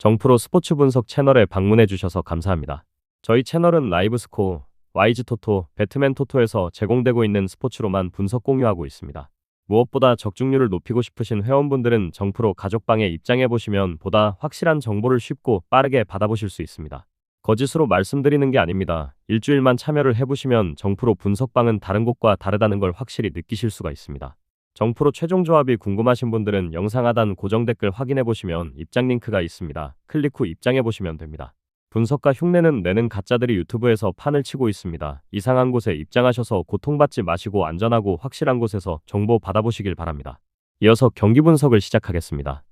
정프로 스포츠 분석 채널에 방문해 주셔서 감사합니다. 저희 채널은 라이브 스코어, YG 토토, 배트맨 토토에서 제공되고 있는 스포츠로만 분석 공유하고 있습니다. 무엇보다 적중률을 높이고 싶으신 회원분들은 정프로 가족방에 입장해 보시면 보다 확실한 정보를 쉽고 빠르게 받아보실 수 있습니다. 거짓으로 말씀드리는 게 아닙니다. 일주일만 참여를 해보시면 정프로 분석방은 다른 곳과 다르다는 걸 확실히 느끼실 수가 있습니다. 정프로 최종 조합이 궁금하신 분들은 영상 하단 고정 댓글 확인해 보시면 입장 링크가 있습니다. 클릭 후 입장해 보시면 됩니다. 분석가 흉내는 내는 가짜들이 유튜브에서 판을 치고 있습니다. 이상한 곳에 입장하셔서 고통받지 마시고 안전하고 확실한 곳에서 정보 받아보시길 바랍니다. 이어서 경기 분석을 시작하겠습니다.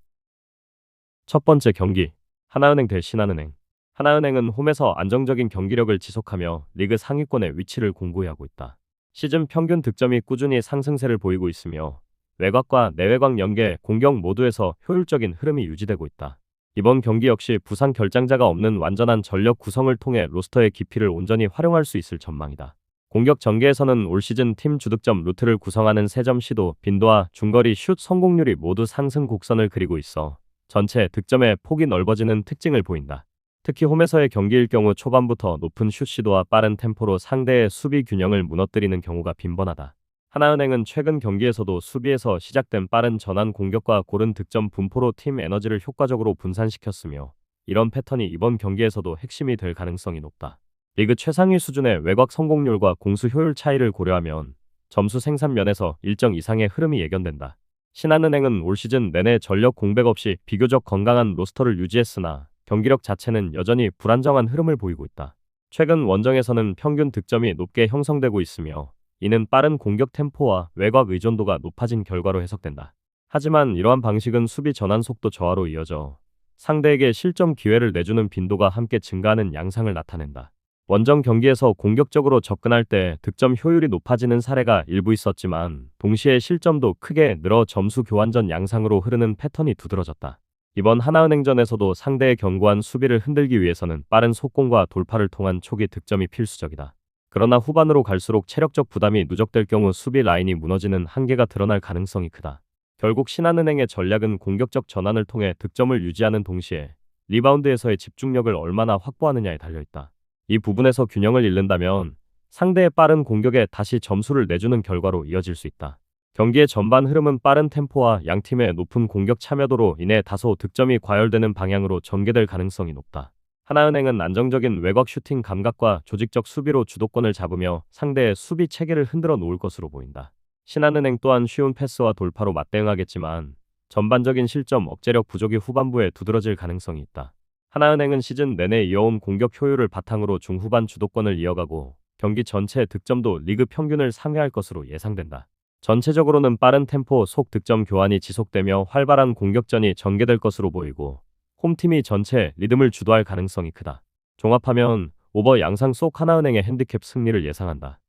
첫 번째 경기, 하나은행 대 신한은행. 하나은행은 홈에서 안정적인 경기력을 지속하며 리그 상위권의 위치를 공고히하고 있다. 시즌 평균 득점이 꾸준히 상승세를 보이고 있으며 외곽과 내외곽 연계, 공격 모두에서 효율적인 흐름이 유지되고 있다. 이번 경기 역시 부상 결장자가 없는 완전한 전력 구성을 통해 로스터의 깊이를 온전히 활용할 수 있을 전망이다. 공격 전개에서는 올 시즌 팀 주득점 루트를 구성하는 3점 시도, 빈도와 중거리 슛 성공률이 모두 상승 곡선을 그리고 있어 전체 득점의 폭이 넓어지는 특징을 보인다. 특히 홈에서의 경기일 경우 초반부터 높은 슛 시도와 빠른 템포로 상대의 수비 균형을 무너뜨리는 경우가 빈번하다. 하나은행은 최근 경기에서도 수비에서 시작된 빠른 전환 공격과 고른 득점 분포로 팀 에너지를 효과적으로 분산시켰으며 이런 패턴이 이번 경기에서도 핵심이 될 가능성이 높다. 리그 최상위 수준의 외곽 성공률과 공수 효율 차이를 고려하면 점수 생산 면에서 일정 이상의 흐름이 예견된다. 신한은행은 올 시즌 내내 전력 공백 없이 비교적 건강한 로스터를 유지했으나 경기력 자체는 여전히 불안정한 흐름을 보이고 있다. 최근 원정에서는 평균 득점이 높게 형성되고 있으며 이는 빠른 공격 템포와 외곽 의존도가 높아진 결과로 해석된다. 하지만 이러한 방식은 수비 전환 속도 저하로 이어져 상대에게 실점 기회를 내주는 빈도가 함께 증가하는 양상을 나타낸다. 원정 경기에서 공격적으로 접근할 때 득점 효율이 높아지는 사례가 일부 있었지만 동시에 실점도 크게 늘어 점수 교환전 양상으로 흐르는 패턴이 두드러졌다. 이번 하나은행전에서도 상대의 견고한 수비를 흔들기 위해서는 빠른 속공과 돌파를 통한 초기 득점이 필수적이다. 그러나 후반으로 갈수록 체력적 부담이 누적될 경우 수비 라인이 무너지는 한계가 드러날 가능성이 크다. 결국 신한은행의 전략은 공격적 전환을 통해 득점을 유지하는 동시에 리바운드에서의 집중력을 얼마나 확보하느냐에 달려있다. 이 부분에서 균형을 잃는다면 상대의 빠른 공격에 다시 점수를 내주는 결과로 이어질 수 있다. 경기의 전반 흐름은 빠른 템포와 양팀의 높은 공격 참여도로 인해 다소 득점이 과열되는 방향으로 전개될 가능성이 높다. 하나은행은 안정적인 외곽 슈팅 감각과 조직적 수비로 주도권을 잡으며 상대의 수비 체계를 흔들어 놓을 것으로 보인다. 신한은행 또한 쉬운 패스와 돌파로 맞대응하겠지만 전반적인 실점 억제력 부족이 후반부에 두드러질 가능성이 있다. 하나은행은 시즌 내내 이어온 공격 효율을 바탕으로 중후반 주도권을 이어가고 경기 전체 득점도 리그 평균을 상회할 것으로 예상된다. 전체적으로는 빠른 템포 속 득점 교환이 지속되며 활발한 공격전이 전개될 것으로 보이고 홈팀이 전체 리듬을 주도할 가능성이 크다. 종합하면 오버 양상 속 하나은행의 핸디캡 승리를 예상한다.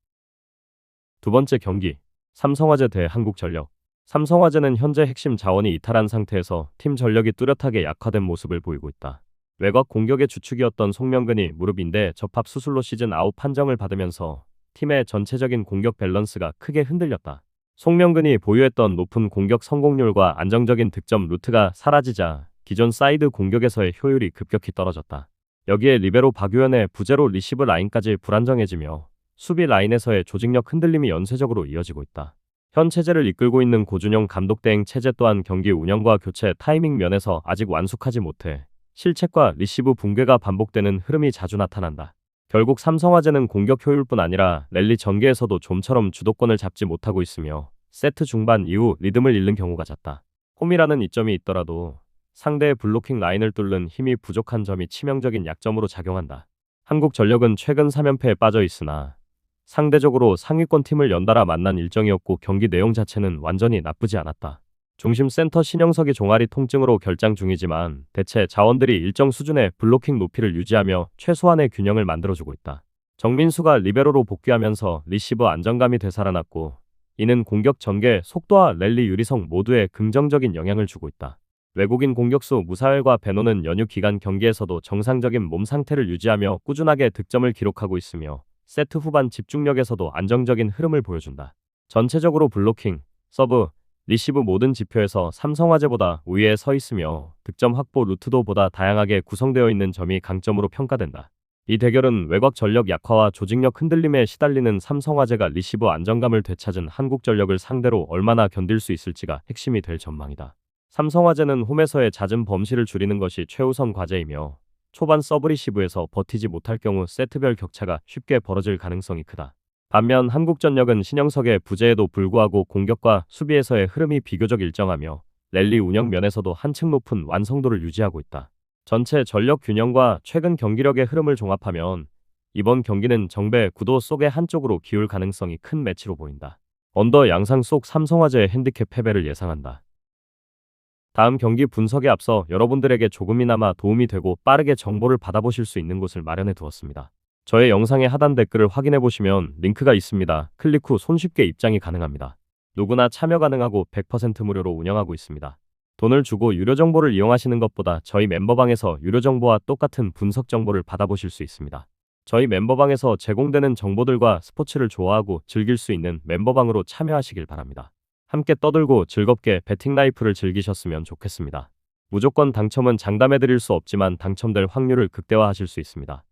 두 번째 경기, 삼성화재 대 한국전력. 삼성화재는 현재 핵심 자원이 이탈한 상태에서 팀 전력이 뚜렷하게 약화된 모습을 보이고 있다. 외곽 공격의 주축이었던 송명근이 무릎 인대 접합 수술로 시즌 아웃 판정을 받으면서 팀의 전체적인 공격 밸런스가 크게 흔들렸다. 송명근이 보유했던 높은 공격 성공률과 안정적인 득점 루트가 사라지자 기존 사이드 공격에서의 효율이 급격히 떨어졌다. 여기에 리베로 박유현의 부제로 리시브 라인까지 불안정해지며 수비 라인에서의 조직력 흔들림이 연쇄적으로 이어지고 있다. 현 체제를 이끌고 있는 고준영 감독 대행 체제 또한 경기 운영과 교체 타이밍 면에서 아직 완숙하지 못해 실책과 리시브 붕괴가 반복되는 흐름이 자주 나타난다. 결국 삼성화재는 공격 효율뿐 아니라 랠리 전개에서도 좀처럼 주도권을 잡지 못하고 있으며 세트 중반 이후 리듬을 잃는 경우가 잦다. 홈이라는 이점이 있더라도 상대의 블로킹 라인을 뚫는 힘이 부족한 점이 치명적인 약점으로 작용한다. 한국전력은 최근 3연패에 빠져 있으나 상대적으로 상위권 팀을 연달아 만난 일정이었고 경기 내용 자체는 완전히 나쁘지 않았다. 중심 센터 신영석이 종아리 통증으로 결장 중이지만 대체 자원들이 일정 수준의 블로킹 높이를 유지하며 최소한의 균형을 만들어주고 있다. 정민수가 리베로로 복귀하면서 리시버 안정감이 되살아났고 이는 공격 전개, 속도와 랠리 유리성 모두에 긍정적인 영향을 주고 있다. 외국인 공격수 무사엘과 베노는 연휴 기간 경기에서도 정상적인 몸 상태를 유지하며 꾸준하게 득점을 기록하고 있으며 세트 후반 집중력에서도 안정적인 흐름을 보여준다. 전체적으로 블로킹, 서브, 리시브 모든 지표에서 삼성화재보다 우위에 서 있으며 득점 확보 루트도 보다 다양하게 구성되어 있는 점이 강점으로 평가된다. 이 대결은 외곽 전력 약화와 조직력 흔들림에 시달리는 삼성화재가 리시브 안정감을 되찾은 한국전력을 상대로 얼마나 견딜 수 있을지가 핵심이 될 전망이다. 삼성화재는 홈에서의 잦은 범실을 줄이는 것이 최우선 과제이며 초반 서브 리시브에서 버티지 못할 경우 세트별 격차가 쉽게 벌어질 가능성이 크다. 반면 한국전력은 신영석의 부재에도 불구하고 공격과 수비에서의 흐름이 비교적 일정하며 랠리 운영 면에서도 한층 높은 완성도를 유지하고 있다. 전체 전력 균형과 최근 경기력의 흐름을 종합하면 이번 경기는 정배 구도 속의 한쪽으로 기울 가능성이 큰 매치로 보인다. 언더 양상 속 삼성화재의 핸디캡 패배를 예상한다. 다음 경기 분석에 앞서 여러분들에게 조금이나마 도움이 되고 빠르게 정보를 받아보실 수 있는 곳을 마련해 두었습니다. 저의 영상의 하단 댓글을 확인해 보시면 링크가 있습니다. 클릭 후 손쉽게 입장이 가능합니다. 누구나 참여 가능하고 100% 무료로 운영하고 있습니다. 돈을 주고 유료 정보를 이용하시는 것보다 저희 멤버방에서 유료 정보와 똑같은 분석 정보를 받아보실 수 있습니다. 저희 멤버방에서 제공되는 정보들과 스포츠를 좋아하고 즐길 수 있는 멤버방으로 참여하시길 바랍니다. 함께 떠들고 즐겁게 배팅 라이프를 즐기셨으면 좋겠습니다. 무조건 당첨은 장담해드릴 수 없지만 당첨될 확률을 극대화하실 수 있습니다.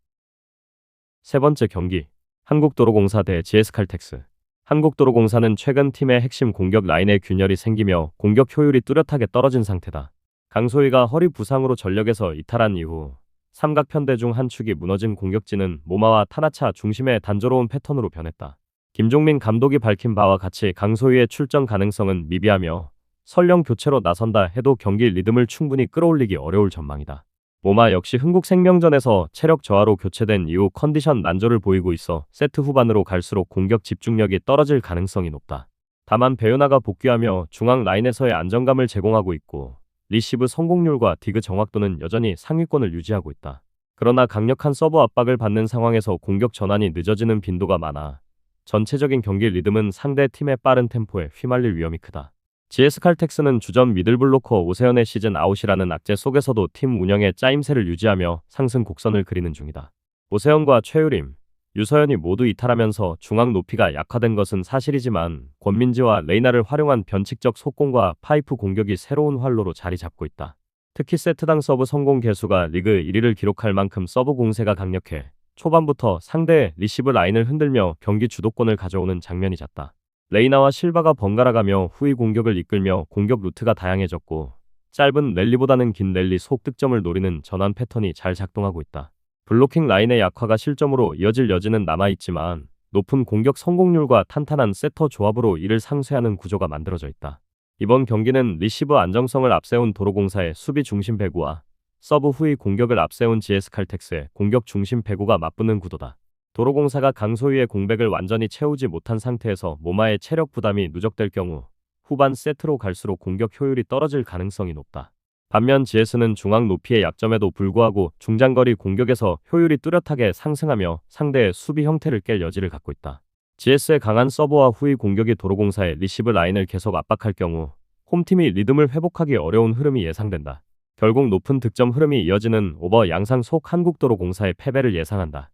세 번째 경기, 한국도로공사 대 GS칼텍스. 한국도로공사는 최근 팀의 핵심 공격 라인에 균열이 생기며 공격 효율이 뚜렷하게 떨어진 상태다. 강소희가 허리 부상으로 전력에서 이탈한 이후 삼각편대 중 한 축이 무너진 공격진은 모마와 타나차 중심의 단조로운 패턴으로 변했다. 김종민 감독이 밝힌 바와 같이 강소희의 출전 가능성은 미비하며 설령 교체로 나선다 해도 경기 리듬을 충분히 끌어올리기 어려울 전망이다. 모마 역시 흥국생명전에서 체력 저하로 교체된 이후 컨디션 난조를 보이고 있어 세트 후반으로 갈수록 공격 집중력이 떨어질 가능성이 높다. 다만 배우나가 복귀하며 중앙 라인에서의 안정감을 제공하고 있고 리시브 성공률과 디그 정확도는 여전히 상위권을 유지하고 있다. 그러나 강력한 서브 압박을 받는 상황에서 공격 전환이 늦어지는 빈도가 많아 전체적인 경기 리듬은 상대 팀의 빠른 템포에 휘말릴 위험이 크다. GS칼텍스는 주전 미들블로커 오세현의 시즌 아웃이라는 악재 속에서도 팀 운영의 짜임새를 유지하며 상승 곡선을 그리는 중이다. 오세현과 최유림, 유서현이 모두 이탈하면서 중앙 높이가 약화된 것은 사실이지만 권민지와 레이나를 활용한 변칙적 속공과 파이프 공격이 새로운 활로로 자리 잡고 있다. 특히 세트당 서브 성공 개수가 리그 1위를 기록할 만큼 서브 공세가 강력해 초반부터 상대의 리시브 라인을 흔들며 경기 주도권을 가져오는 장면이 잦다. 레이나와 실바가 번갈아가며 후위 공격을 이끌며 공격 루트가 다양해졌고 짧은 랠리보다는 긴 랠리 속 득점을 노리는 전환 패턴이 잘 작동하고 있다. 블로킹 라인의 약화가 실점으로 이어질 여지는 남아있지만 높은 공격 성공률과 탄탄한 세터 조합으로 이를 상쇄하는 구조가 만들어져 있다. 이번 경기는 리시브 안정성을 앞세운 도로공사의 수비 중심 배구와 서브 후위 공격을 앞세운 GS칼텍스의 공격 중심 배구가 맞붙는 구도다. 도로공사가 강소희의 공백을 완전히 채우지 못한 상태에서 모마의 체력 부담이 누적될 경우 후반 세트로 갈수록 공격 효율이 떨어질 가능성이 높다. 반면 GS는 중앙 높이의 약점에도 불구하고 중장거리 공격에서 효율이 뚜렷하게 상승하며 상대의 수비 형태를 깰 여지를 갖고 있다. GS의 강한 서브와 후위 공격이 도로공사의 리시브 라인을 계속 압박할 경우 홈팀이 리듬을 회복하기 어려운 흐름이 예상된다. 결국 높은 득점 흐름이 이어지는 오버 양상 속 한국도로공사의 패배를 예상한다.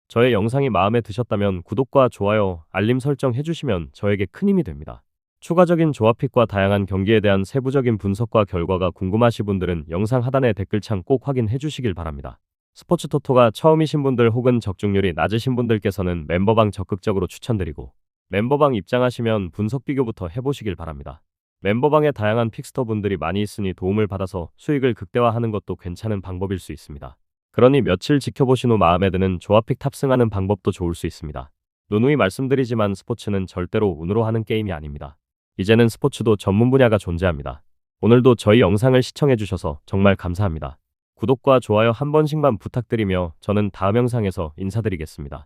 저의 영상이 마음에 드셨다면 구독과 좋아요, 알림 설정 해주시면 저에게 큰 힘이 됩니다. 추가적인 조합픽과 다양한 경기에 대한 세부적인 분석과 결과가 궁금하신 분들은 영상 하단의 댓글창 꼭 확인해 주시길 바랍니다. 스포츠 토토가 처음이신 분들 혹은 적중률이 낮으신 분들께서는 멤버방 적극적으로 추천드리고 멤버방 입장하시면 분석 비교부터 해보시길 바랍니다. 멤버방에 다양한 픽스터 분들이 많이 있으니 도움을 받아서 수익을 극대화하는 것도 괜찮은 방법일 수 있습니다. 그러니 며칠 지켜보신 후 마음에 드는 조합픽 탑승하는 방법도 좋을 수 있습니다. 누누이 말씀드리지만 스포츠는 절대로 운으로 하는 게임이 아닙니다. 이제는 스포츠도 전문 분야가 존재합니다. 오늘도 저희 영상을 시청해주셔서 정말 감사합니다. 구독과 좋아요 한 번씩만 부탁드리며 저는 다음 영상에서 인사드리겠습니다.